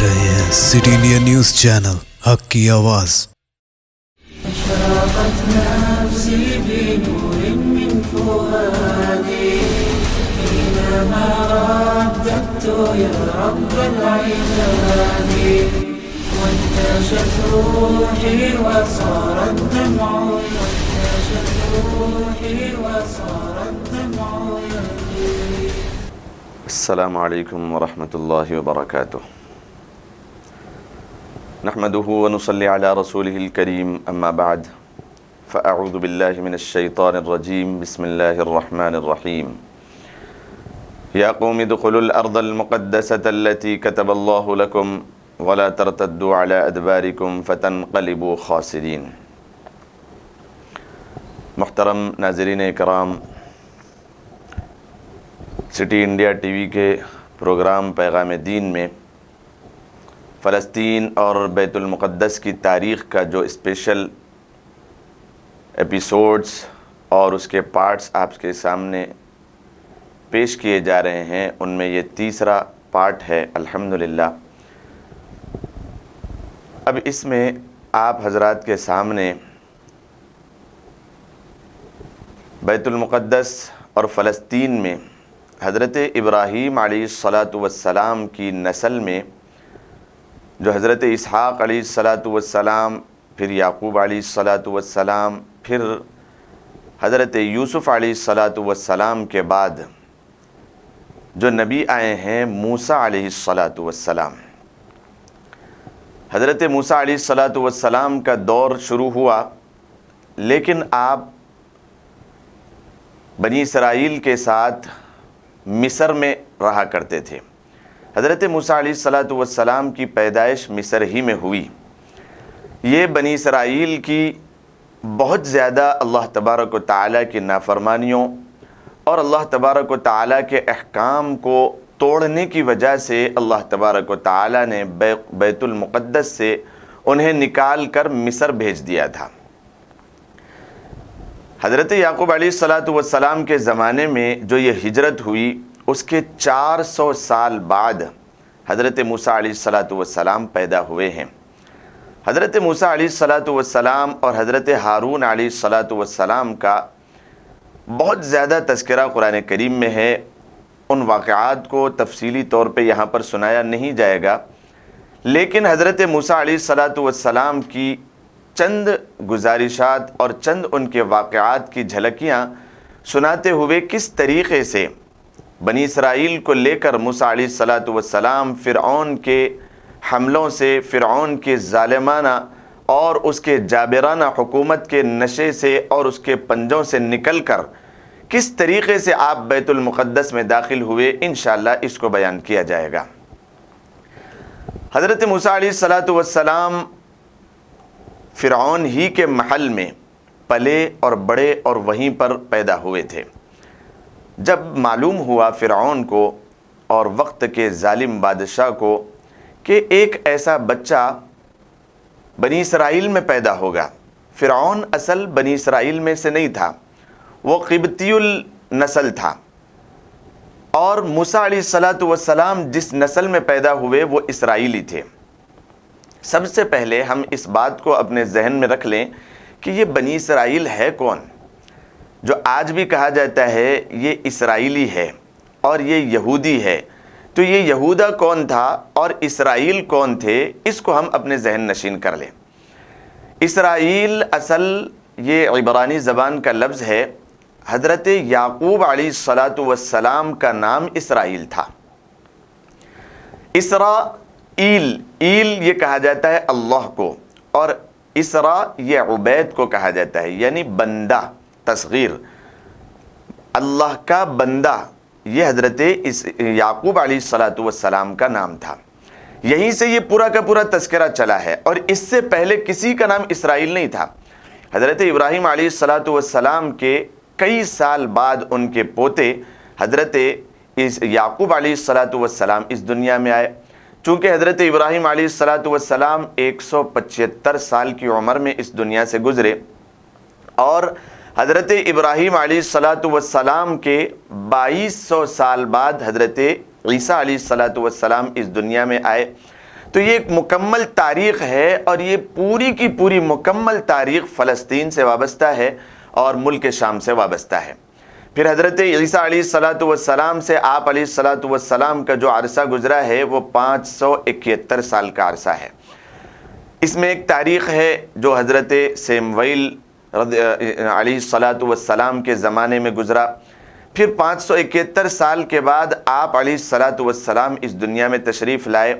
رہے ہیں city India news channel حق کی آواز۔ اشرقت نفسي بنور من فؤادي حينما رددت يا رب العباد وانتشت روحي وصار الدمع يجري. السلام علیکم ورحمۃ اللہ وبرکاتہ۔ نحمده ونصلي على رسوله الكريم اما بعد فاعوذ باللہ من الشیطان الرجیم بسم اللہ الرحمن الرحیم۔ یا قوم ادخلوا الارض المقدسة التي كتب اللہ لكم ولا ترتدوا على ادباركم فتنقلبوا خاسرین۔ محترم ناظرین کرام، سٹی انڈیا ٹی وی کے پروگرام پیغام دین میں فلسطین اور بیت المقدس کی تاریخ کا جو اسپیشل ایپیسوڈز اور اس کے پارٹس آپ کے سامنے پیش کیے جا رہے ہیں، ان میں یہ تیسرا پارٹ ہے الحمدللہ۔ اب اس میں آپ حضرات کے سامنے بیت المقدس اور فلسطین میں حضرت ابراہیم علیہ السلام کی نسل میں جو حضرت اسحاق علیہ السلام، پھر یعقوب علیہ السلام، پھر حضرت یوسف علیہ السلام کے بعد جو نبی آئے ہیں موسیٰ علیہ السلام۔ حضرت موسیٰ علیہ السلام کا دور شروع ہوا، لیکن آپ بنی اسرائیل کے ساتھ مصر میں رہا کرتے تھے۔ حضرت موسیٰ علیہ السلام کی پیدائش مصر ہی میں ہوئی۔ یہ بنی اسرائیل کی بہت زیادہ اللہ تبارک و تعالیٰ کی نافرمانیوں اور اللہ تبارک و تعالیٰ کے احکام کو توڑنے کی وجہ سے اللہ تبارک و تعالیٰ نے بیت المقدس سے انہیں نکال کر مصر بھیج دیا تھا۔ حضرت یعقوب علیہ السلام کے زمانے میں جو یہ ہجرت ہوئی، اس کے 400 سال بعد حضرت موسیٰ علیہ السلام پیدا ہوئے ہیں۔ حضرت موسیٰ علیہ السلام اور حضرت ہارون علیہ السلام کا بہت زیادہ تذکرہ قرآن کریم میں ہے۔ ان واقعات کو تفصیلی طور پہ یہاں پر سنایا نہیں جائے گا، لیکن حضرت موسیٰ علیہ السلام کی چند گزارشات اور چند ان کے واقعات کی جھلکیاں سناتے ہوئے کس طریقے سے بنی اسرائیل کو لے کر موسیٰ علیہ السلام فرعون کے حملوں سے، فرعون کے ظالمانہ اور اس کے جابرانہ حکومت کے نشے سے اور اس کے پنجوں سے نکل کر کس طریقے سے آپ بیت المقدس میں داخل ہوئے، انشاءاللہ اس کو بیان کیا جائے گا۔ حضرت موسیٰ علیہ السلام فرعون ہی کے محل میں پلے اور بڑے اور وہیں پر پیدا ہوئے تھے۔ جب معلوم ہوا فرعون کو اور وقت کے ظالم بادشاہ کو کہ ایک ایسا بچہ بنی اسرائیل میں پیدا ہوگا، فرعون اصل بنی اسرائیل میں سے نہیں تھا، وہ قبطی النسل تھا، اور موسیٰ علیہ السلام جس نسل میں پیدا ہوئے وہ اسرائیلی تھے۔ سب سے پہلے ہم اس بات کو اپنے ذہن میں رکھ لیں کہ یہ بنی اسرائیل ہے کون؟ جو آج بھی کہا جاتا ہے یہ اسرائیلی ہے اور یہ یہودی ہے، تو یہ یہودا کون تھا اور اسرائیل کون تھے، اس کو ہم اپنے ذہن نشین کر لیں۔ اسرائیل اصل یہ عبرانی زبان کا لفظ ہے۔ حضرت یعقوب علیہ السلام کا نام اسرائیل تھا۔ اسرائیل یہ کہا جاتا ہے اللہ کو، اور اسرا یہ عبید کو کہا جاتا ہے، یعنی بندہ، تصغیر، اللہ کا بندہ، یہ حضرت یعقوب علیہ السلام کا نام تھا۔ یہیں سے یہ پورا کا پورا تذکرہ چلا ہے، اور اس سے پہلے کسی کا نام اسرائیل نہیں تھا۔ حضرت ابراہیم علیہ السلام کے کئی سال بعد ان کے پوتے حضرت یعقوب علیہ السلام اس دنیا میں آئے۔ چونکہ حضرت ابراہیم علیہ السلام 175 سال کی عمر میں اس دنیا سے گزرے، اور حضرت ابراہیم علیہ السلام کے 2200 سال بعد حضرت عیسیٰ علیہ السلام اس دنیا میں آئے، تو تو یہ ایک مکمل تاریخ ہے، اور یہ پوری کی پوری مکمل تاریخ فلسطین سے وابستہ ہے اور ملک شام سے وابستہ ہے۔ پھر حضرت عیسیٰ علیہ السلام سے آپ علیہ السلام کا جو عرصہ گزرا ہے وہ 571 سال کا عرصہ ہے۔ اس میں ایک تاریخ ہے جو حضرت سیموئیل علیہ السلام کے زمانے میں گزرا۔ پھر 571 سال کے بعد آپ علیہ السلام اس دنیا میں تشریف لائے۔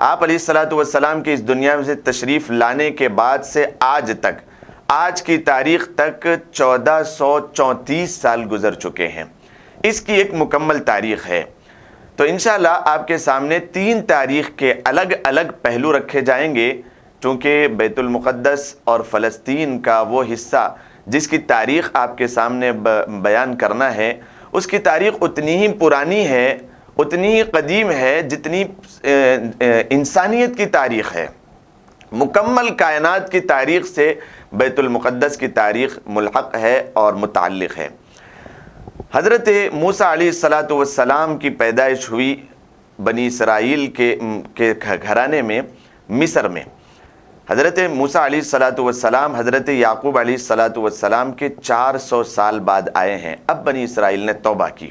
آپ علیہ السلام کے اس دنیا میں سے تشریف لانے کے بعد سے آج تک، آج کی تاریخ تک 1434 سال گزر چکے ہیں۔ اس کی ایک مکمل تاریخ ہے۔ تو انشاءاللہ آپ کے سامنے 3 تاریخ کے الگ الگ پہلو رکھے جائیں گے، چونکہ بیت المقدس اور فلسطین کا وہ حصہ جس کی تاریخ آپ کے سامنے بیان کرنا ہے، اس کی تاریخ اتنی ہی پرانی ہے، اتنی ہی قدیم ہے جتنی انسانیت کی تاریخ ہے۔ مکمل کائنات کی تاریخ سے بیت المقدس کی تاریخ ملحق ہے اور متعلق ہے۔ حضرت موسیٰ علیہ السلام کی پیدائش ہوئی بنی اسرائیل کے گھرانے میں، مصر میں۔ حضرت موسیٰ علیہ السلام حضرت یعقوب علیہ السلام کے 400 سال بعد آئے ہیں۔ اب بنی اسرائیل نے توبہ کی،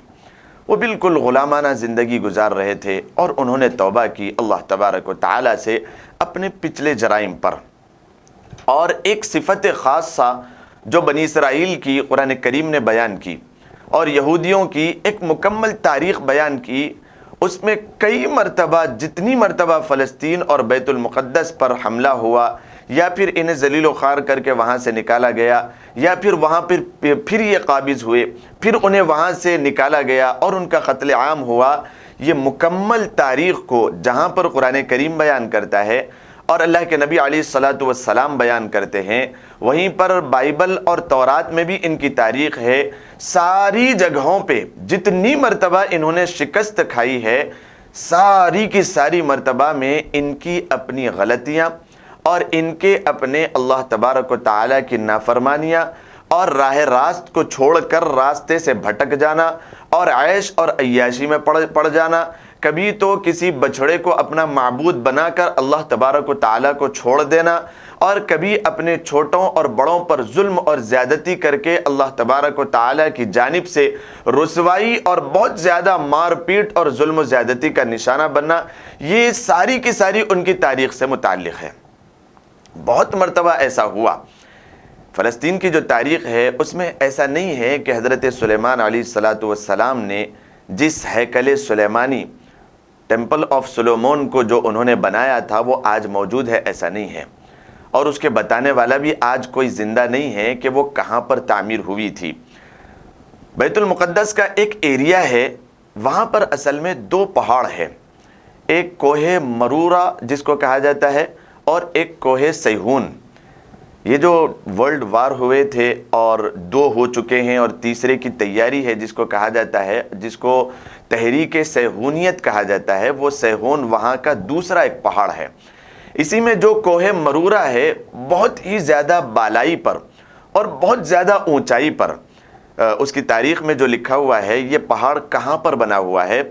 وہ بالکل غلامانہ زندگی گزار رہے تھے، اور انہوں نے توبہ کی اللہ تبارک و تعالی سے اپنے پچھلے جرائم پر۔ اور ایک صفت خاصہ جو بنی اسرائیل کی قرآن کریم نے بیان کی اور یہودیوں کی ایک مکمل تاریخ بیان کی، اس میں کئی مرتبہ، جتنی مرتبہ فلسطین اور بیت المقدس پر حملہ ہوا، یا پھر انہیں ذلیل و خوار کر کے وہاں سے نکالا گیا، یا پھر وہاں پھر یہ قابض ہوئے، پھر انہیں وہاں سے نکالا گیا اور ان کا قتل عام ہوا، یہ مکمل تاریخ کو جہاں پر قرآن کریم بیان کرتا ہے اور اللہ کے نبی علیہ السلام بیان کرتے ہیں، وہیں پر بائبل اور تورات میں بھی ان کی تاریخ ہے۔ ساری جگہوں پہ جتنی مرتبہ انہوں نے شکست کھائی ہے، ساری کی ساری مرتبہ میں ان کی اپنی غلطیاں اور ان کے اپنے اللہ تبارک و تعالیٰ کی نافرمانیاں اور راہ راست کو چھوڑ کر راستے سے بھٹک جانا اور عیش اور عیاشی میں پڑ جانا، کبھی تو کسی بچھڑے کو اپنا معبود بنا کر اللہ تبارک و تعالیٰ کو چھوڑ دینا، اور کبھی اپنے چھوٹوں اور بڑوں پر ظلم اور زیادتی کر کے اللہ تبارک و تعالیٰ کی جانب سے رسوائی اور بہت زیادہ مار پیٹ اور ظلم و زیادتی کا نشانہ بننا، یہ ساری کی ساری ان کی تاریخ سے متعلق ہے۔ بہت مرتبہ ایسا ہوا۔ فلسطین کی جو تاریخ ہے اس میں ایسا نہیں ہے کہ حضرت سلیمان علیہ السلام نے جس ہیکل سلیمانی، ٹیمپل آف سلومون کو جو انہوں نے بنایا تھا وہ آج موجود ہے، ایسا نہیں ہے، اور اس کے بتانے والا بھی آج کوئی زندہ نہیں ہے کہ وہ کہاں پر تعمیر ہوئی تھی۔ بیت المقدس کا ایک ایریا ہے، وہاں پر اصل میں 2 پہاڑ ہیں، ایک کوہ مرورہ جس کو کہا جاتا ہے اور ایک کوہ سیہون۔ یہ جو ورلڈ وار ہوئے تھے اور 2 ہو چکے ہیں اور تیسرے کی تیاری ہے، جس کو کہا جاتا ہے، جس کو تحریک سیہونیت کہا جاتا ہے، وہ سیہون وہاں کا دوسرا ایک پہاڑ ہے۔ اسی میں جو کوہ مرورہ ہے، بہت ہی زیادہ بالائی پر اور بہت زیادہ اونچائی پر، اس کی تاریخ میں جو لکھا ہوا ہے، یہ پہاڑ کہاں پر بنا ہوا ہے؟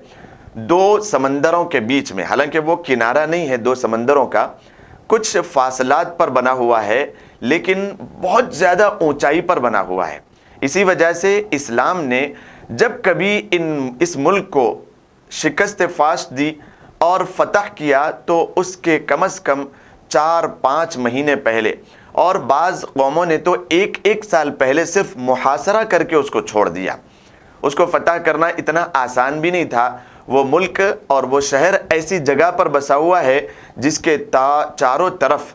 2 سمندروں کے بیچ میں، حالانکہ وہ کنارہ نہیں ہے 2 سمندروں کا، کچھ فاصلات پر بنا ہوا ہے، لیکن بہت زیادہ اونچائی پر بنا ہوا ہے۔ اسی وجہ سے اسلام نے جب کبھی اس ملک کو شکست فاش دی اور فتح کیا تو اس کے کم از کم 4-5 مہینے پہلے، اور بعض قوموں نے تو ایک سال پہلے صرف محاصرہ کر کے اس کو چھوڑ دیا۔ اس کو فتح کرنا اتنا آسان بھی نہیں تھا۔ وہ ملک اور وہ شہر ایسی جگہ پر بسا ہوا ہے جس کے چاروں طرف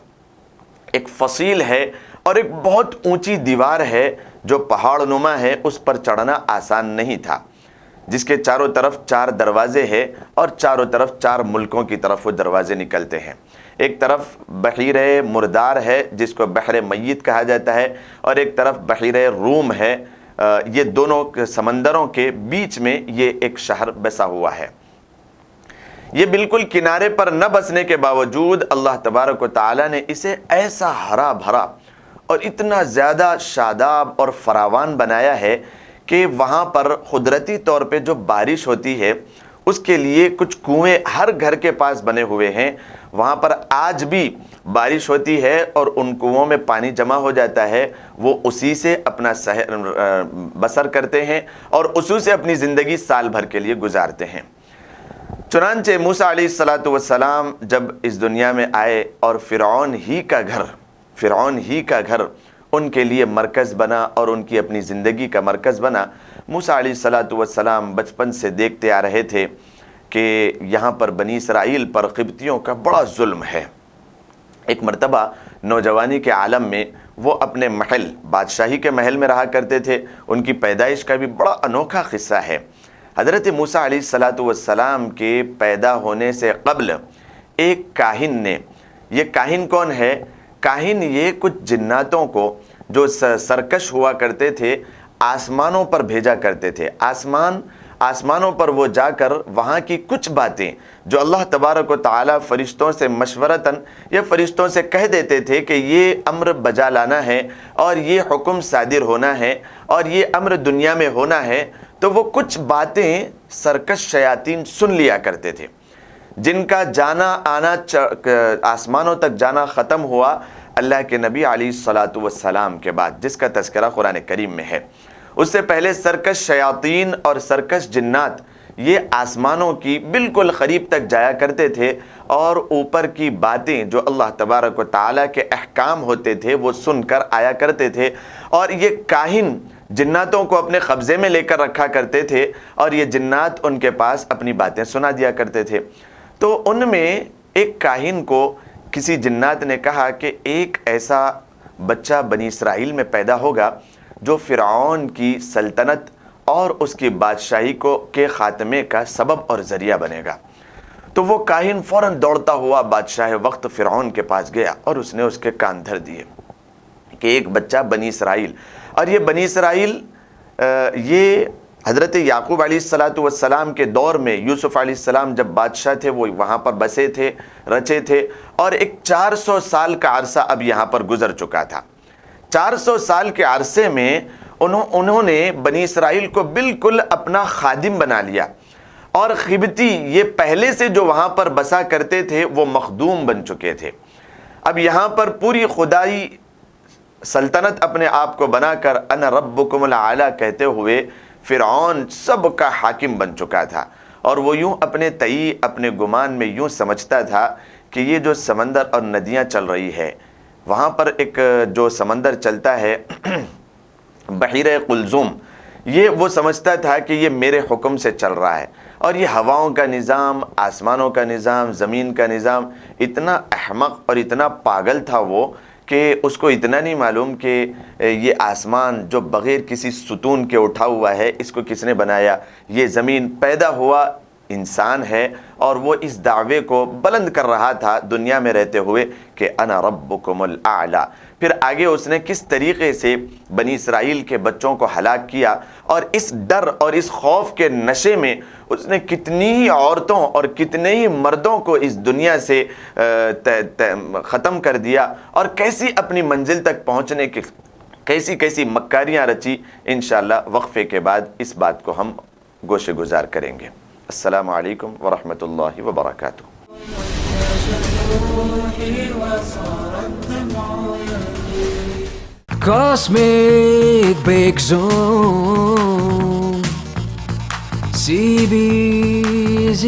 ایک فصیل ہے اور ایک بہت اونچی دیوار ہے جو پہاڑ نما ہے، اس پر چڑھنا آسان نہیں تھا، جس کے چاروں طرف 4 دروازے ہیں اور چاروں طرف 4 ملکوں کی طرف وہ دروازے نکلتے ہیں۔ ایک طرف بحیر مردار ہے جس کو بحر میت کہا جاتا ہے، اور ایک طرف بحیر روم ہے۔ یہ دونوں سمندروں کے بیچ میں یہ ایک شہر بسا ہوا ہے۔ یہ بالکل کنارے پر نہ بسنے کے باوجود اللہ تبارک و تعالی نے اسے ایسا ہرا بھرا اور اتنا زیادہ شاداب اور فراوان بنایا ہے کہ وہاں پر قدرتی طور پہ جو بارش ہوتی ہے اس کے لیے کچھ کنویں ہر گھر کے پاس بنے ہوئے ہیں، وہاں پر آج بھی بارش ہوتی ہے اور ان کنوؤں میں پانی جمع ہو جاتا ہے، وہ اسی سے اپنا بسر کرتے ہیں اور اسی سے اپنی زندگی سال بھر کے لیے گزارتے ہیں۔ چنانچہ موسیٰ علیہ السلام جب اس دنیا میں آئے اور فرعون ہی کا گھر ان کے لیے مرکز بنا اور ان کی اپنی زندگی کا مرکز بنا۔ موسیٰ علیہ السلام بچپن سے دیکھتے آ رہے تھے کہ یہاں پر بنی اسرائیل پر قبطیوں کا بڑا ظلم ہے۔ ایک مرتبہ نوجوانی کے عالم میں وہ اپنے محل، بادشاہی کے محل میں رہا کرتے تھے۔ ان کی پیدائش کا بھی بڑا انوکھا قصہ ہے۔ حضرت موسیٰ علیہ السلام کے پیدا ہونے سے قبل ایک کاہن نے، یہ کاہن کون ہے؟ کاہن یہ کچھ جناتوں کو جو سرکش ہوا کرتے تھے آسمانوں پر بھیجا کرتے تھے۔ آسمانوں پر وہ جا کر وہاں کی کچھ باتیں جو اللہ تبارک و تعالی فرشتوں سے مشورتاً یا فرشتوں سے کہہ دیتے تھے کہ یہ امر بجا لانا ہے اور یہ حکم صادر ہونا ہے اور یہ امر دنیا میں ہونا ہے، تو وہ کچھ باتیں سرکش شیاطین سن لیا کرتے تھے، جن کا جانا آنا آسمانوں تک جانا ختم ہوا اللہ کے نبی علیہ السلام کے بعد، جس کا تذکرہ قرآن کریم میں ہے۔ اس سے پہلے سرکش شیاطین اور سرکش جنات یہ آسمانوں کی بالکل قریب تک جایا کرتے تھے اور اوپر کی باتیں جو اللہ تبارک و تعالیٰ کے احکام ہوتے تھے وہ سن کر آیا کرتے تھے، اور یہ کاہن جناتوں کو اپنے قبضے میں لے کر رکھا کرتے تھے اور یہ جنات ان کے پاس اپنی باتیں سنا دیا کرتے تھے۔ تو ان میں ایک کاہن کو کسی جنات نے کہا کہ ایک ایسا بچہ بنی اسرائیل میں پیدا ہوگا جو فرعون کی سلطنت اور اس کی بادشاہی کے خاتمے کا سبب اور ذریعہ بنے گا۔ تو وہ کاہن فوراً دوڑتا ہوا بادشاہ وقت فرعون کے پاس گیا اور اس نے اس کے کان دھر دیے کہ ایک بچہ بنی اسرائیل، اور یہ بنی اسرائیل یہ حضرت یعقوب علیہ السلام کے دور میں یوسف علیہ السلام جب بادشاہ تھے وہ وہاں پر بسے تھے، رچے تھے، اور ایک 400 سال کا عرصہ اب یہاں پر گزر چکا تھا۔ 400 سال کے عرصے میں انہوں نے بنی اسرائیل کو بالکل اپنا خادم بنا لیا، اور قبطی یہ پہلے سے جو وہاں پر بسا کرتے تھے وہ مخدوم بن چکے تھے۔ اب یہاں پر پوری خدائی سلطنت اپنے آپ کو بنا کر انا ربکم الاعلی کہتے ہوئے فرعون سب کا حاکم بن چکا تھا، اور وہ یوں اپنے تئی اپنے گمان میں یوں سمجھتا تھا کہ یہ جو سمندر اور ندیاں چل رہی ہے، وہاں پر ایک جو سمندر چلتا ہے بحیرہ قلزم، یہ وہ سمجھتا تھا کہ یہ میرے حکم سے چل رہا ہے، اور یہ ہواؤں کا نظام، آسمانوں کا نظام، زمین کا نظام، اتنا احمق اور اتنا پاگل تھا وہ کہ اس کو اتنا نہیں معلوم کہ یہ آسمان جو بغیر کسی ستون کے اٹھا ہوا ہے اس کو کس نے بنایا، یہ زمین پیدا ہوا انسان ہے، اور وہ اس دعوے کو بلند کر رہا تھا دنیا میں رہتے ہوئے کہ انا ربکم الاعلی۔ پھر آگے اس نے کس طریقے سے بنی اسرائیل کے بچوں کو ہلاک کیا، اور اس ڈر اور اس خوف کے نشے میں اس نے کتنی ہی عورتوں اور کتنے ہی مردوں کو اس دنیا سے ختم کر دیا، اور کیسی اپنی منزل تک پہنچنے کی کیسی مکاریاں رچی۔ انشاءاللہ وقفے کے بعد اس بات کو ہم گوشے گزار کریں گے۔ السلام علیکم ورحمۃ اللہ وبرکاتہ۔ Cosmic Break Zone CBZ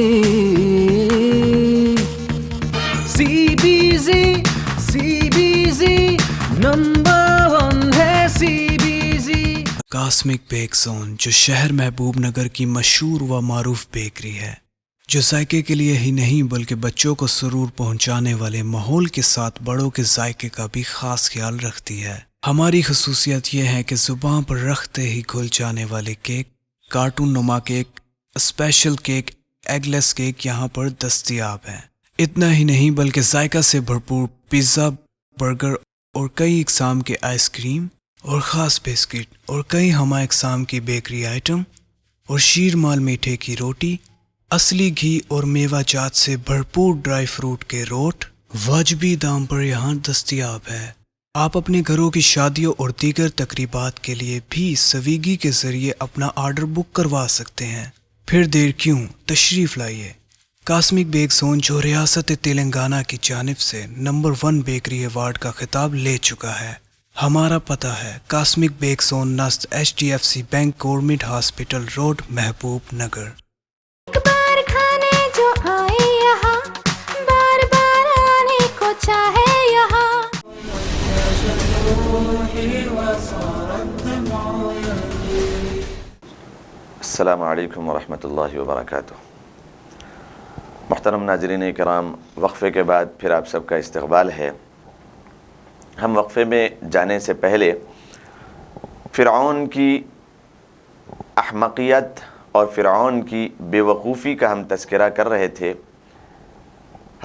number 1 ہے CBZ۔ کاسمک بیک زون جو شہر محبوب نگر کی مشہور و معروف بیکری ہے، جو ذائقے کے لیے ہی نہیں بلکہ بچوں کو سرور پہنچانے والے ماحول کے ساتھ بڑوں کے ذائقے کا بھی خاص خیال رکھتی ہے۔ ہماری خصوصیت یہ ہے کہ زبان پر رکھتے ہی گھل جانے والے کیک، کارٹون نما کیک، اسپیشل کیک، ایگ لیس کیک یہاں پر دستیاب ہیں۔ اتنا ہی نہیں بلکہ ذائقہ سے بھرپور پیزا، برگر اور کئی اقسام کے آئس کریم اور خاص بسکٹ اور کئی ہمہ اقسام کی بیکری آئٹم اور شیر مال میٹھے کی روٹی، اصلی گھی اور میوہ جات سے بھرپور ڈرائی فروٹ کے روٹ واجبی دام پر یہاں دستیاب ہے۔ آپ اپنے گھروں کی شادیوں اور دیگر تقریبات کے لیے بھی سویگی کے ذریعے اپنا آرڈر بک کروا سکتے ہیں۔ پھر دیر کیوں، تشریف لائیے۔ کاسمک بیک زون جو ریاست تلنگانہ کی جانب سے نمبر 1 بیکری ایوارڈ کا خطاب لے چکا ہے۔ ہمارا پتہ ہے کاسمک بیک زون نزد HDFC bank government hospital road Mahbub Nagar. ایک بار کھانے جو آئے یہاں، بار بار آنے کو چاہے یہاں۔ السلام علیکم ورحمۃ اللہ وبرکاتہ۔ محترم ناظرین کرام، وقفے کے بعد پھر آپ سب کا استقبال ہے۔ ہم وقفے میں جانے سے پہلے فرعون کی احمقیت اور فرعون کی بے وقوفی کا ہم تذکرہ کر رہے تھے۔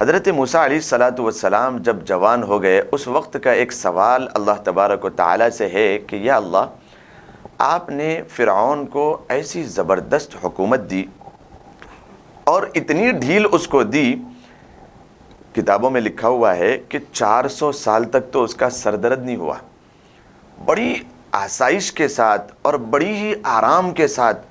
حضرت موسیٰ علیہ السلام جب جوان ہو گئے، اس وقت کا ایک سوال اللہ تبارک و تعالیٰ سے ہے کہ یا اللہ، آپ نے فرعون کو ایسی زبردست حکومت دی اور اتنی ڈھیل اس کو دی، کتابوں میں لکھا ہوا ہے کہ 400 سال تک تو اس کا سر درد نہیں ہوا۔ بڑی آسائش کے ساتھ اور بڑی ہی آرام کے ساتھ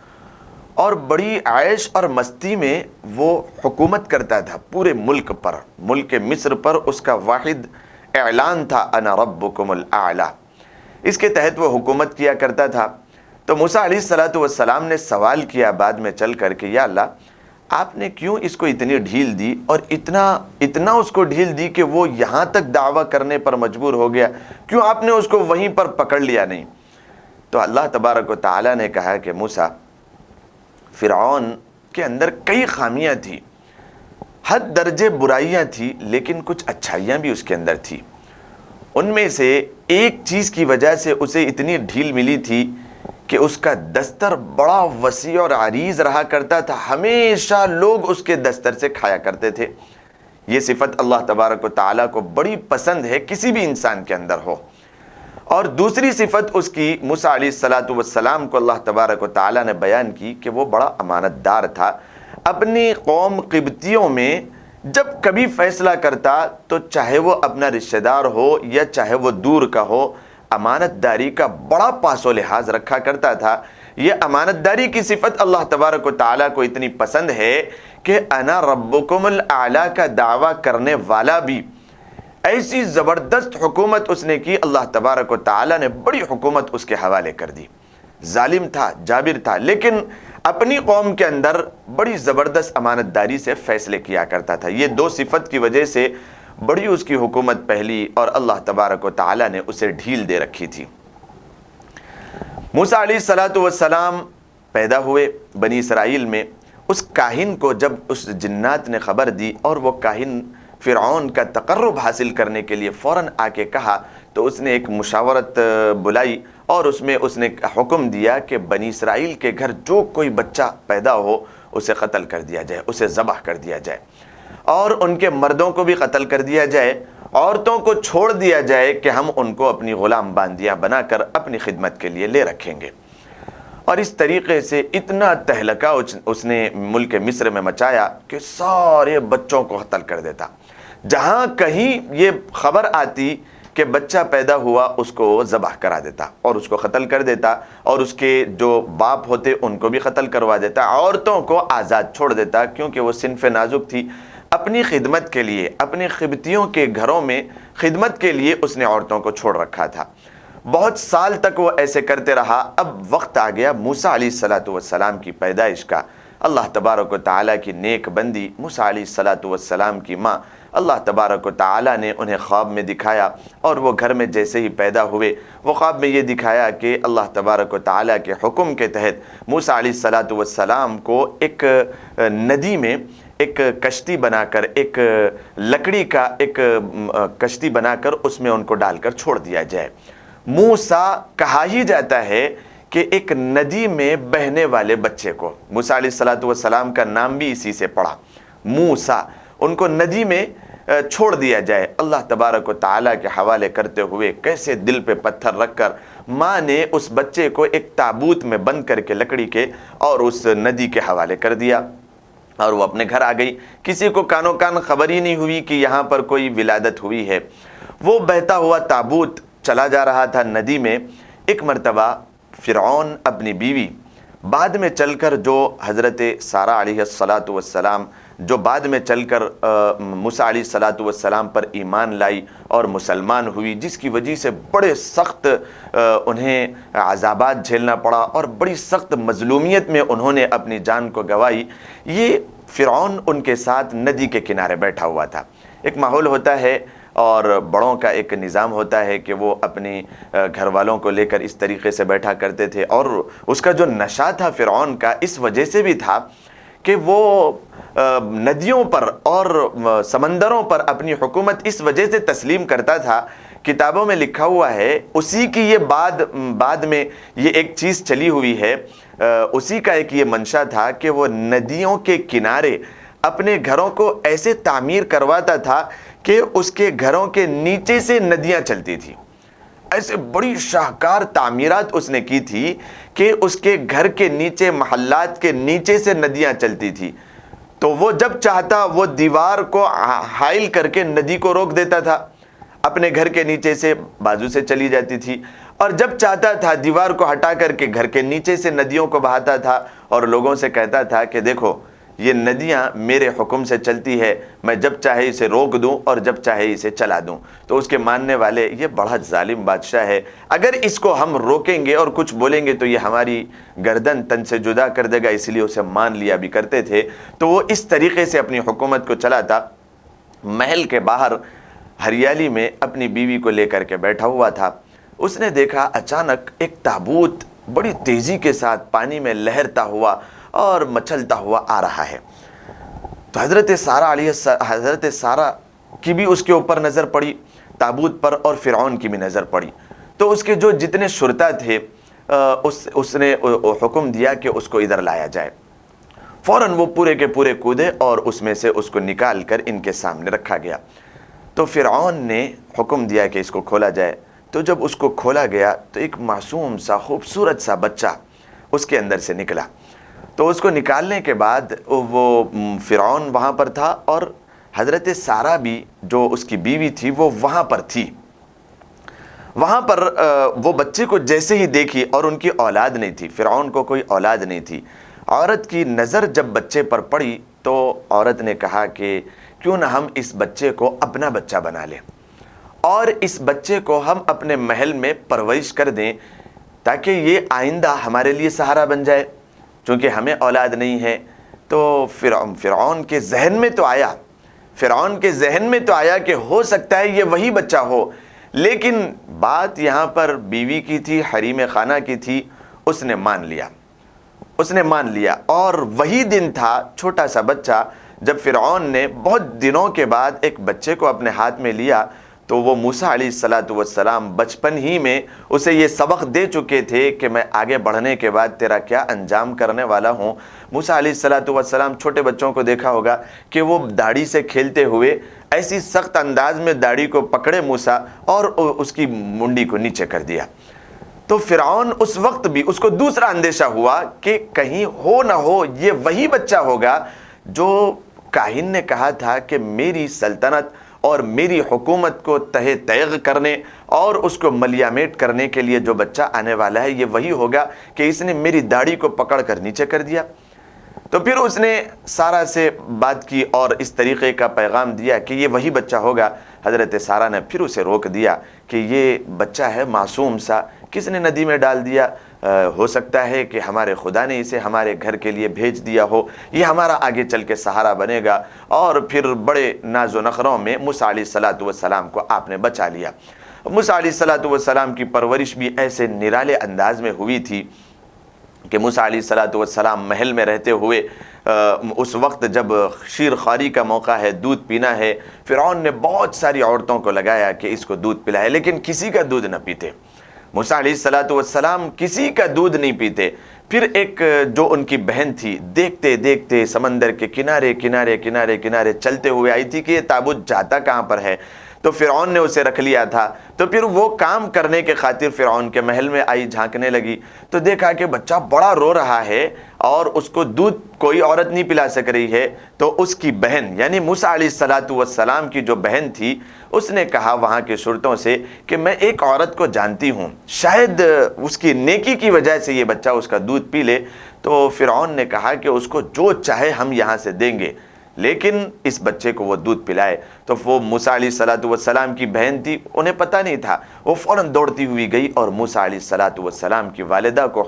اور بڑی عیش اور مستی میں وہ حکومت کرتا تھا پورے ملک پر۔ ملک مصر پر اس کا واحد اعلان تھا انا ربکم الاعلی، اس کے تحت وہ حکومت کیا کرتا تھا۔ تو موسیٰ علیہ السلام نے سوال کیا بعد میں چل کر کہ یا اللہ، آپ نے کیوں اس کو اتنی ڈھیل دی اور اتنا اس کو ڈھیل دی کہ وہ یہاں تک دعویٰ کرنے پر مجبور ہو گیا؟ کیوں آپ نے اس کو وہیں پر پکڑ لیا نہیں؟ تو اللہ تبارک و تعالیٰ نے کہا کہ موسیٰ، فرعون کے اندر کئی خامیاں تھیں، حد درجے برائیاں تھیں، لیکن کچھ اچھائیاں بھی اس کے اندر تھیں۔ ان میں سے ایک چیز کی وجہ سے اسے اتنی ڈھیل ملی تھی کہ اس کا دستر بڑا وسیع اور عریض رہا کرتا تھا، ہمیشہ لوگ اس کے دستر سے کھایا کرتے تھے۔ یہ صفت اللہ تبارک و تعالیٰ کو بڑی پسند ہے، کسی بھی انسان کے اندر ہو۔ اور دوسری صفت اس کی موسیٰ علیہ السلام کو اللہ تبارک و تعالیٰ نے بیان کی کہ وہ بڑا امانت دار تھا۔ اپنی قوم قبطیوں میں جب کبھی فیصلہ کرتا تو چاہے وہ اپنا رشتہ دار ہو یا چاہے وہ دور کا ہو، امانت داری کا بڑا پاس و لحاظ رکھا کرتا تھا۔ یہ امانت داری کی صفت اللہ تبارک و تعالیٰ کو اتنی پسند ہے کہ انا ربکم الاعلی کا دعویٰ کرنے والا بھی ایسی زبردست حکومت اس نے کی، اللہ تبارک و تعالیٰ نے بڑی حکومت اس کے حوالے کر دی۔ ظالم تھا، جابر تھا، لیکن اپنی قوم کے اندر بڑی زبردست امانت داری سے فیصلے کیا کرتا تھا۔ یہ دو صفت کی وجہ سے بڑی اس کی حکومت پہلی اور اللہ تبارک و تعالیٰ نے اسے ڈھیل دے رکھی تھی۔ موسیٰ علیہ السلام پیدا ہوئے بنی اسرائیل میں۔ اس کاہن کو جب اس جنات نے خبر دی اور وہ کاہن فرعون کا تقرب حاصل کرنے کے لیے فوراً آ کے کہا، تو اس نے ایک مشاورت بلائی اور اس میں اس نے حکم دیا کہ بنی اسرائیل کے گھر جو کوئی بچہ پیدا ہو اسے قتل کر دیا جائے، اسے ذبح کر دیا جائے، اور ان کے مردوں کو بھی قتل کر دیا جائے، عورتوں کو چھوڑ دیا جائے کہ ہم ان کو اپنی غلام باندیاں بنا کر اپنی خدمت کے لیے لے رکھیں گے۔ اور اس طریقے سے اتنا تہلکہ اس نے ملک مصر میں مچایا کہ سارے بچوں کو قتل کر دیتا۔ جہاں کہیں یہ خبر آتی کہ بچہ پیدا ہوا، اس کو ذبح کرا دیتا اور اس کو قتل کر دیتا، اور اس کے جو باپ ہوتے ان کو بھی قتل کروا دیتا، عورتوں کو آزاد چھوڑ دیتا، کیونکہ وہ صنف نازک تھی۔ اپنی خدمت کے لیے، اپنے قبطیوں کے گھروں میں خدمت کے لیے اس نے عورتوں کو چھوڑ رکھا تھا۔ بہت سال تک وہ ایسے کرتے رہا۔ اب وقت آ گیا موسیٰ علیہ السلام کی پیدائش کا۔ اللہ تبارک و تعالیٰ کی نیک بندی موسیٰ علیہ السلام کی ماں، اللہ تبارک و تعالیٰ نے انہیں خواب میں دکھایا، اور وہ گھر میں جیسے ہی پیدا ہوئے، وہ خواب میں یہ دکھایا کہ اللہ تبارک و تعالیٰ کے حکم کے تحت موسیٰ علیہ السلام کو ایک ندی میں ایک کشتی بنا کر، ایک لکڑی کا ایک کشتی بنا کر اس میں ان کو ڈال کر چھوڑ دیا جائے۔ موسیٰ کہا ہی جاتا ہے کہ ایک ندی میں بہنے والے بچے کو، موسیٰ علیہ السلام کا نام بھی اسی سے پڑا، موسیٰ، ان کو ندی میں چھوڑ دیا جائے۔ اللہ تبارک و تعالیٰ کے حوالے کرتے ہوئے کیسے دل پہ پتھر رکھ کر ماں نے اس بچے کو ایک تابوت میں بند کر کے لکڑی کے اور اس ندی کے حوالے کر دیا، اور وہ اپنے گھر آ گئی۔ کسی کو کانوں کان خبر ہی نہیں ہوئی کہ یہاں پر کوئی ولادت ہوئی ہے۔ وہ بہتا ہوا تابوت چلا جا رہا تھا ندی میں۔ ایک مرتبہ فرعون اپنی بیوی، بعد میں چل کر جو حضرت سارہ علیہ السلام جو بعد میں چل کر موسیٰ علیہ الصلاۃ والسلام پر ایمان لائی اور مسلمان ہوئی، جس کی وجہ سے بڑے سخت انہیں عذابات جھیلنا پڑا اور بڑی سخت مظلومیت میں انہوں نے اپنی جان کو گنوائی۔ یہ فرعون ان کے ساتھ ندی کے کنارے بیٹھا ہوا تھا۔ ایک ماحول ہوتا ہے اور بڑوں کا ایک نظام ہوتا ہے کہ وہ اپنی گھر والوں کو لے کر اس طریقے سے بیٹھا کرتے تھے، اور اس کا جو نشہ تھا فرعون کا اس وجہ سے بھی تھا کہ وہ ندیوں پر اور سمندروں پر اپنی حکومت اس وجہ سے تسلیم کرتا تھا۔ کتابوں میں لکھا ہوا ہے، اسی کی یہ بعد میں یہ ایک چیز چلی ہوئی ہے، اسی کا ایک یہ منشا تھا کہ وہ ندیوں کے کنارے اپنے گھروں کو ایسے تعمیر کرواتا تھا کہ اس کے گھروں کے نیچے سے ندیاں چلتی تھیں۔ ایسے بڑی شاہکار تعمیرات اس نے کی تھی کہ اس کے گھر کے نیچے، محلات کے نیچے سے ندیاں چلتی تھی، تو وہ جب چاہتا وہ دیوار کو حائل کر کے ندی کو روک دیتا تھا، اپنے گھر کے نیچے سے بازو سے چلی جاتی تھی، اور جب چاہتا تھا دیوار کو ہٹا کر کے گھر کے نیچے سے ندیوں کو بہاتا تھا اور لوگوں سے کہتا تھا کہ دیکھو یہ ندیاں میرے حکم سے چلتی ہے، میں جب چاہے اسے روک دوں اور جب چاہے اسے چلا دوں۔ تو اس کے ماننے والے یہ بڑا ظالم بادشاہ ہے، اگر اس کو ہم روکیں گے اور کچھ بولیں گے تو یہ ہماری گردن تن سے جدا کر دے گا، اس لیے اسے مان لیا بھی کرتے تھے۔ تو وہ اس طریقے سے اپنی حکومت کو چلاتا۔ محل کے باہر ہریالی میں اپنی بیوی کو لے کر کے بیٹھا ہوا تھا۔ اس نے دیکھا اچانک ایک تابوت بڑی تیزی کے ساتھ پانی میں لہرتا ہوا اور مچلتا ہوا آ رہا ہے۔ تو حضرت سارہ کی بھی اس کے اوپر نظر پڑی، تابوت پر، اور فرعون کی بھی نظر پڑی۔ تو اس کے جو جتنے شرطا تھے اس نے حکم دیا کہ اس کو ادھر لایا جائے۔ فوراً وہ پورے کے پورے کودے اور اس میں سے اس کو نکال کر ان کے سامنے رکھا گیا۔ تو فرعون نے حکم دیا کہ اس کو کھولا جائے۔ تو جب اس کو کھولا گیا تو ایک معصوم سا خوبصورت سا بچہ اس کے اندر سے نکلا۔ تو اس کو نکالنے کے بعد وہ فرعون وہاں پر تھا، اور حضرت سارہ بھی جو اس کی بیوی تھی وہ وہاں پر تھی۔ وہاں پر وہ بچے کو جیسے ہی دیکھی، اور ان کی اولاد نہیں تھی، فرعون کو کوئی اولاد نہیں تھی۔ عورت کی نظر جب بچے پر پڑی تو عورت نے کہا کہ کیوں نہ ہم اس بچے کو اپنا بچہ بنا لیں اور اس بچے کو ہم اپنے محل میں پرورش کر دیں تاکہ یہ آئندہ ہمارے لیے سہارا بن جائے، چونکہ ہمیں اولاد نہیں ہے۔ تو فرعون کے ذہن میں تو آیا کہ ہو سکتا ہے یہ وہی بچہ ہو، لیکن بات یہاں پر بیوی کی تھی، حریم خانہ کی تھی۔ اس نے مان لیا اور وہی دن تھا، چھوٹا سا بچہ۔ جب فرعون نے بہت دنوں کے بعد ایک بچے کو اپنے ہاتھ میں لیا تو وہ موسیٰ علیہ الصلاۃ والسلام بچپن ہی میں اسے یہ سبق دے چکے تھے کہ میں آگے بڑھنے کے بعد تیرا کیا انجام کرنے والا ہوں۔ موسیٰ علیہ الصلاۃ والسلام چھوٹے بچوں کو دیکھا ہوگا کہ وہ داڑھی سے کھیلتے ہوئے ایسی سخت انداز میں داڑھی کو پکڑے موسیٰ اور اس کی منڈی کو نیچے کر دیا۔ تو فرعون اس وقت بھی اس کو دوسرا اندیشہ ہوا کہ کہیں ہو نہ ہو یہ وہی بچہ ہوگا جو کاہن نے کہا تھا کہ میری سلطنت اور میری حکومت کو تہہ تیغ کرنے اور اس کو ملیامیٹ کرنے کے لیے جو بچہ آنے والا ہے یہ وہی ہوگا کہ اس نے میری داڑھی کو پکڑ کر نیچے کر دیا۔ تو پھر اس نے سارہ سے بات کی اور اس طریقے کا پیغام دیا کہ یہ وہی بچہ ہوگا۔ حضرت سارہ نے پھر اسے روک دیا کہ یہ بچہ ہے معصوم سا، کس نے ندی میں ڈال دیا؟ ہو سکتا ہے کہ ہمارے خدا نے اسے ہمارے گھر کے لیے بھیج دیا ہو، یہ ہمارا آگے چل کے سہارا بنے گا۔ اور پھر بڑے ناز و نخروں میں موسیٰ علیہ الصلاۃ والسلام کو آپ نے بچا لیا۔ موسیٰ علیہ الصلاۃ والسلام کی پرورش بھی ایسے نرالے انداز میں ہوئی تھی کہ موسیٰ علیہ الصلاۃ والسلام محل میں رہتے ہوئے اس وقت جب شیر خواری کا موقع ہے، دودھ پینا ہے، فرعون نے بہت ساری عورتوں کو لگایا کہ اس کو دودھ پلائے، لیکن کسی کا دودھ نہ پیتے۔ موسیٰ علیہ الصلاۃ والسلام کسی کا دودھ نہیں پیتے۔ پھر ایک جو ان کی بہن تھی دیکھتے دیکھتے سمندر کے کنارے کنارے کنارے کنارے چلتے ہوئے آئی تھی کہ یہ تابوت جاتا کہاں پر ہے، تو فرعون نے اسے رکھ لیا تھا۔ تو پھر وہ کام کرنے کے خاطر فرعون کے محل میں آئی، جھانکنے لگی تو دیکھا کہ بچہ بڑا رو رہا ہے اور اس کو دودھ کوئی عورت نہیں پلا سک رہی ہے۔ تو اس کی بہن یعنی موسیٰ علیہ الصلاۃ والسلام کی جو بہن تھی اس نے کہا وہاں کے شرطوں سے کہ میں ایک عورت کو جانتی ہوں، شاید اس کی نیکی کی وجہ سے یہ بچہ اس کا دودھ پی لے۔ تو فرعون نے کہا کہ اس کو جو چاہے ہم یہاں سے دیں گے، لیکن اس بچے کو وہ دودھ پلائے تو وہ موسیٰ علیہ الصلوۃ والسلام کی بہن تھی، انہیں پتہ نہیں تھا، وہ فوراً دوڑتی ہوئی گئی اور موسیٰ علیہ الصلوۃ والسلام کی والدہ کو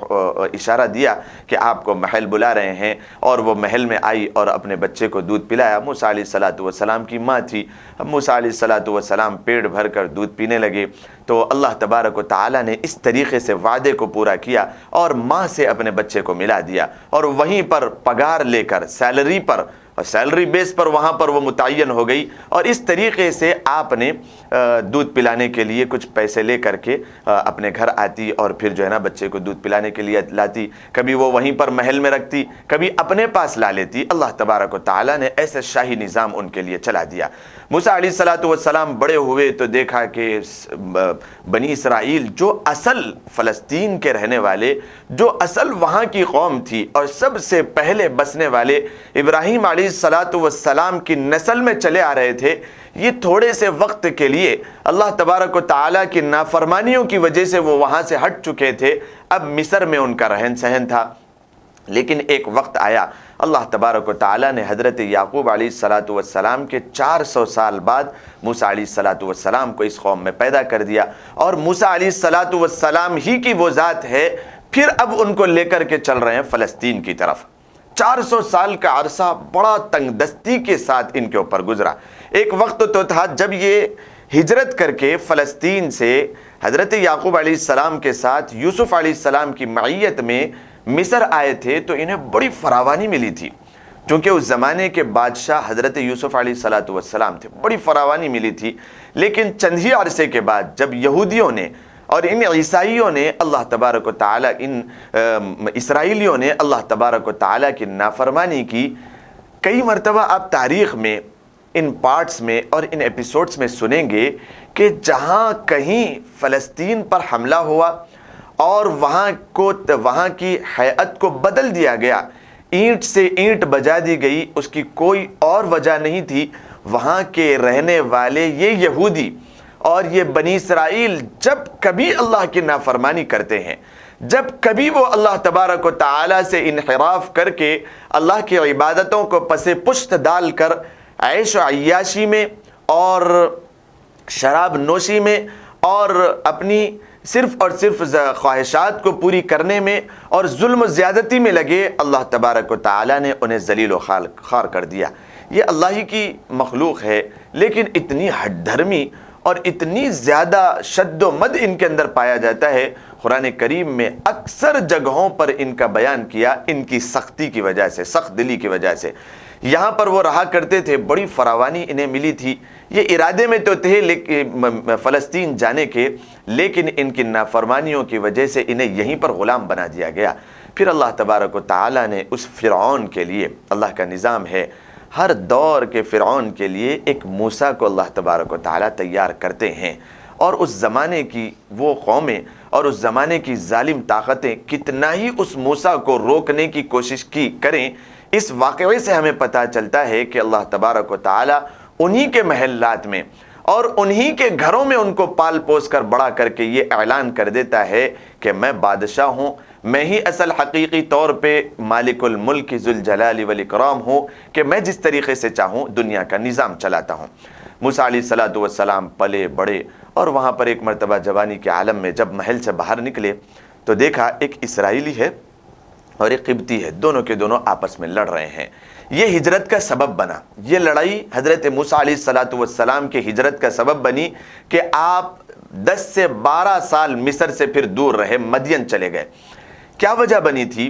اشارہ دیا کہ آپ کو محل بلا رہے ہیں، اور وہ محل میں آئی اور اپنے بچے کو دودھ پلایا۔ موسیٰ علیہ الصلوۃ والسلام کی ماں تھی، اب موسیٰ علیہ الصلوۃ والسلام پیٹ بھر کر دودھ پینے لگے، تو اللہ تبارک و تعالیٰ نے اس طریقے سے وعدے کو پورا کیا اور ماں سے اپنے بچے کو ملا دیا، اور وہیں پر پگار لے کر سیلری پر اور سیلری بیس پر وہاں پر وہ متعین ہو گئی، اور اس طریقے سے آپ نے دودھ پلانے کے لیے کچھ پیسے لے کر کے اپنے گھر آتی اور پھر جو ہے نا بچے کو دودھ پلانے کے لیے لاتی، کبھی وہ وہیں پر محل میں رکھتی، کبھی اپنے پاس لا لیتی۔ اللہ تبارک و تعالیٰ نے ایسا شاہی نظام ان کے لیے چلا دیا۔ موسیٰ علیہ الصلوۃ والسلام بڑے ہوئے تو دیکھا کہ بنی اسرائیل جو اصل فلسطین کے رہنے والے، جو اصل وہاں کی قوم تھی اور سب سے پہلے بسنے والے ابراہیم علیہ الصلوۃ والسلام کی نسل میں چلے آ رہے تھے، یہ تھوڑے سے وقت کے لیے اللہ تبارک و تعالیٰ کی نافرمانیوں کی وجہ سے وہ وہاں سے ہٹ چکے تھے، اب مصر میں ان کا رہن سہن تھا۔ لیکن ایک وقت آیا، اللہ تبارک و تعالیٰ نے حضرت یعقوب علیہ الصلوۃ والسلام کے 400 سال بعد موسیٰ علیہ الصلوۃ والسلام کو اس قوم میں پیدا کر دیا، اور موسیٰ علیہ الصلوۃ والسلام ہی کی وہ ذات ہے، پھر اب ان کو لے کر کے چل رہے ہیں فلسطین کی طرف۔ 400 سال کا عرصہ بڑا تنگ دستی کے ساتھ ان کے اوپر گزرا۔ ایک وقت تو تھا جب یہ ہجرت کر کے فلسطین سے حضرت یعقوب علیہ السلام کے ساتھ یوسف علیہ السلام کی معیت میں مصر آئے تھے، تو انہیں بڑی فراوانی ملی تھی، چونکہ اس زمانے کے بادشاہ حضرت یوسف علیہ الصلوۃ والسلام تھے، بڑی فراوانی ملی تھی۔ لیکن چند ہی عرصے کے بعد جب یہودیوں نے اور ان عیسائیوں نے اللہ تبارک و تعالیٰ، ان اسرائیلیوں نے اللہ تبارک و تعالیٰ کی نافرمانی کی، کئی مرتبہ آپ تاریخ میں ان پارٹس میں اور ان ایپیسوڈز میں سنیں گے کہ جہاں کہیں فلسطین پر حملہ ہوا اور وہاں کی ہیئت کو بدل دیا گیا، اینٹ سے اینٹ بجا دی گئی، اس کی کوئی اور وجہ نہیں تھی، وہاں کے رہنے والے یہ یہودی اور یہ بنی اسرائیل جب کبھی اللہ کی نافرمانی کرتے ہیں، جب کبھی وہ اللہ تبارک و تعالیٰ سے انحراف کر کے اللہ کی عبادتوں کو پس پشت ڈال کر عیش و عیاشی میں اور شراب نوشی میں اور اپنی صرف اور صرف خواہشات کو پوری کرنے میں اور ظلم و زیادتی میں لگے، اللہ تبارک و تعالیٰ نے انہیں ذلیل و خوار کر دیا۔ یہ اللہ ہی کی مخلوق ہے، لیکن اتنی ہٹ دھرمی اور اتنی زیادہ شد و مد ان کے اندر پایا جاتا ہے۔ قرآن کریم میں اکثر جگہوں پر ان کا بیان کیا، ان کی سختی کی وجہ سے، سخت دلی کی وجہ سے۔ یہاں پر وہ رہا کرتے تھے، بڑی فراوانی انہیں ملی تھی، یہ ارادے میں تو تھے فلسطین جانے کے، لیکن ان کی نافرمانیوں کی وجہ سے انہیں یہیں پر غلام بنا دیا گیا۔ پھر اللہ تبارک و تعالیٰ نے اس فرعون کے لیے، اللہ کا نظام ہے، ہر دور کے فرعون کے لیے ایک موسیٰ کو اللہ تبارک و تعالیٰ تیار کرتے ہیں، اور اس زمانے کی وہ قومیں اور اس زمانے کی ظالم طاقتیں کتنا ہی اس موسیٰ کو روکنے کی کوشش کریں، اس واقعے سے ہمیں پتہ چلتا ہے کہ اللہ تبارک و تعالیٰ انہی کے محلات میں اور انہی کے گھروں میں ان کو پال پوس کر بڑا کر کے یہ اعلان کر دیتا ہے کہ میں بادشاہ ہوں، میں ہی اصل حقیقی طور پہ مالک الملک ذوالجلال والاکرام ہوں، کہ میں جس طریقے سے چاہوں دنیا کا نظام چلاتا ہوں۔ موسیٰ علیہ الصلوۃ والسلام پلے بڑے، اور وہاں پر ایک مرتبہ جوانی کے عالم میں جب محل سے باہر نکلے تو دیکھا ایک اسرائیلی ہے اور ایک قبطی ہے، دونوں کے دونوں آپس میں لڑ رہے ہیں۔ یہ ہجرت کا سبب بنا، یہ لڑائی حضرت موسیٰ علیہ الصلوۃ والسلام کے ہجرت کا سبب بنی کہ آپ 10 سے 12 سال مصر سے پھر دور رہے، مدین چلے گئے۔ کیا وجہ بنی تھی؟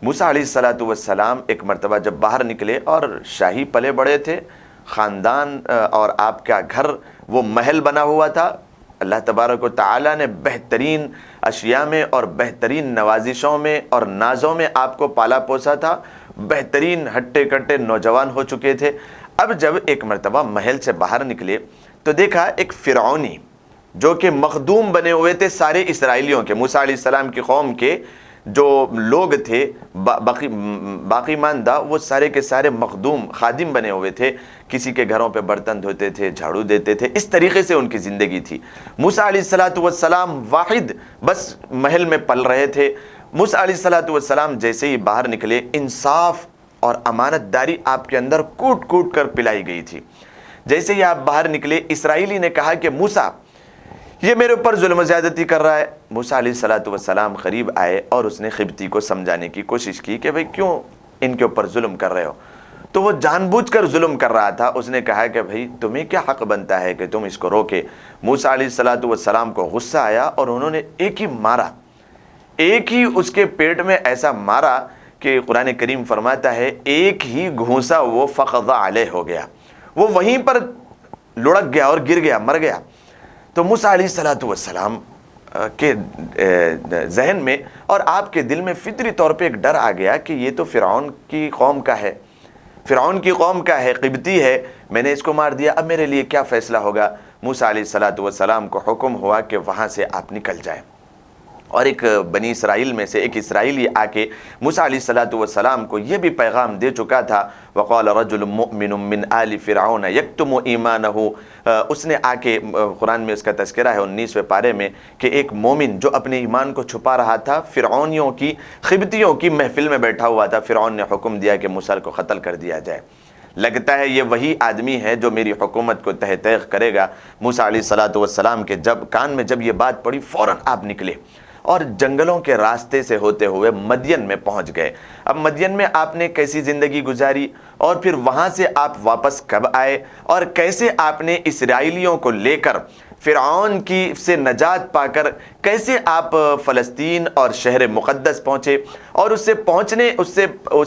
موسیٰ علیہ الصلوۃ والسلام ایک مرتبہ جب باہر نکلے اور شاہی پلے بڑے تھے، خاندان اور آپ کا گھر وہ محل بنا ہوا تھا، اللہ تبارک و تعالیٰ نے بہترین اشیاء میں اور بہترین نوازشوں میں اور نازوں میں آپ کو پالا پوسا تھا، بہترین ہٹے کٹے نوجوان ہو چکے تھے۔ اب جب ایک مرتبہ محل سے باہر نکلے تو دیکھا ایک فرعونی جو کہ مخدوم بنے ہوئے تھے سارے اسرائیلیوں کے، موسیٰ علیہ السلام کی قوم کے جو لوگ تھے باقی ماندہ، وہ سارے کے سارے مخدوم خادم بنے ہوئے تھے، کسی کے گھروں پہ برتن دھوتے تھے، جھاڑو دیتے تھے، اس طریقے سے ان کی زندگی تھی۔ موسیٰ علیہ الصلوۃ والسلام واحد بس محل میں پل رہے تھے۔ موسیٰ علیہ الصلوۃ والسلام جیسے ہی باہر نکلے، انصاف اور امانت داری آپ کے اندر کوٹ کوٹ کر پلائی گئی تھی۔ جیسے ہی آپ باہر نکلے، اسرائیلی نے کہا کہ موسیٰ یہ میرے اوپر ظلم و زیادتی کر رہا ہے۔ موسیٰ علیہ السلام قریب آئے اور اس نے قبطی کو سمجھانے کی کوشش کی کہ بھئی کیوں ان کے اوپر ظلم کر رہے ہو؟ تو وہ جان بوجھ کر ظلم کر رہا تھا۔ اس نے کہا کہ بھئی تمہیں کیا حق بنتا ہے کہ تم اس کو روکے؟ موسیٰ علیہ السلام کو غصہ آیا اور انہوں نے ایک ہی مارا، ایک ہی اس کے پیٹ میں ایسا مارا کہ قرآن کریم فرماتا ہے ایک ہی گھونسا وہ فقض علیہ ہو گیا، وہ وہیں پر لڑک گیا اور گر گیا، مر گیا۔ تو موسیٰ علیہ السلام کے ذہن میں اور آپ کے دل میں فطری طور پہ ایک ڈر آ گیا کہ یہ تو فرعون کی قوم کا ہے، فرعون کی قوم کا ہے، قبطی ہے، میں نے اس کو مار دیا، اب میرے لیے کیا فیصلہ ہوگا؟ موسیٰ علیہ السلام کو حکم ہوا کہ وہاں سے آپ نکل جائیں۔ اور ایک بنی اسرائیل میں سے ایک اسرائیلی آ کے موسیٰ علیہ السلام کو یہ بھی پیغام دے چکا تھا، وقال رجل مؤمن من آل فرعون یکتم ایمانہ، اس نے آ کے قرآن میں اس کا تذکرہ ہے 19ویں پارے میں کہ ایک مومن جو اپنے ایمان کو چھپا رہا تھا، فرعونیوں کی، قبطیوں کی محفل میں بیٹھا ہوا تھا، فرعون نے حکم دیا کہ موسیٰ کو قتل کر دیا جائے۔ لگتا ہے یہ وہی آدمی ہے جو میری حکومت کو تہ تیغ کرے گا۔ موسیٰ علیہ السلام کے کان میں جب یہ بات پڑی، فوراً آپ نکلے اور جنگلوں کے راستے سے ہوتے ہوئے مدین میں پہنچ گئے۔ اب مدین میں آپ نے کیسی زندگی گزاری اور پھر وہاں سے آپ واپس کب آئے اور کیسے آپ نے اسرائیلیوں کو لے کر فرعون کی سے نجات پا کر کیسے آپ فلسطین اور شہر مقدس پہنچے، اور اس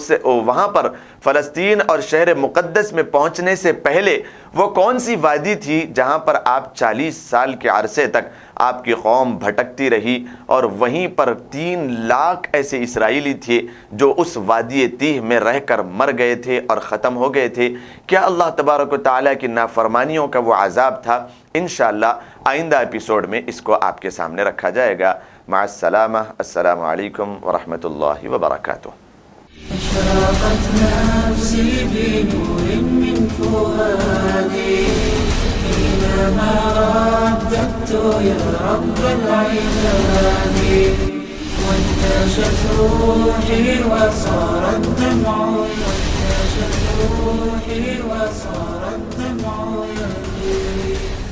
سے وہاں پر فلسطین اور شہر مقدس میں پہنچنے سے پہلے وہ کون سی وادی تھی جہاں پر آپ 40 سال کے عرصے تک آپ کی قوم بھٹکتی رہی، اور وہیں پر 3 لاکھ ایسے اسرائیلی تھے جو اس وادی تیہ میں رہ کر مر گئے تھے اور ختم ہو گئے تھے۔ کیا اللہ تبارک و تعالیٰ کی نافرمانیوں کا وہ عذاب تھا؟ انشاءاللہ آئندہ ایپیسوڈ میں اس کو آپ کے سامنے رکھا جائے گا۔ مع السلامہ، السلام علیکم ورحمۃ اللہ وبرکاتہ۔ أشرقت نفسي بنور من فؤادي حينما رددت يا رب العباد، وانتشت روحي وصار الدمع ينبوح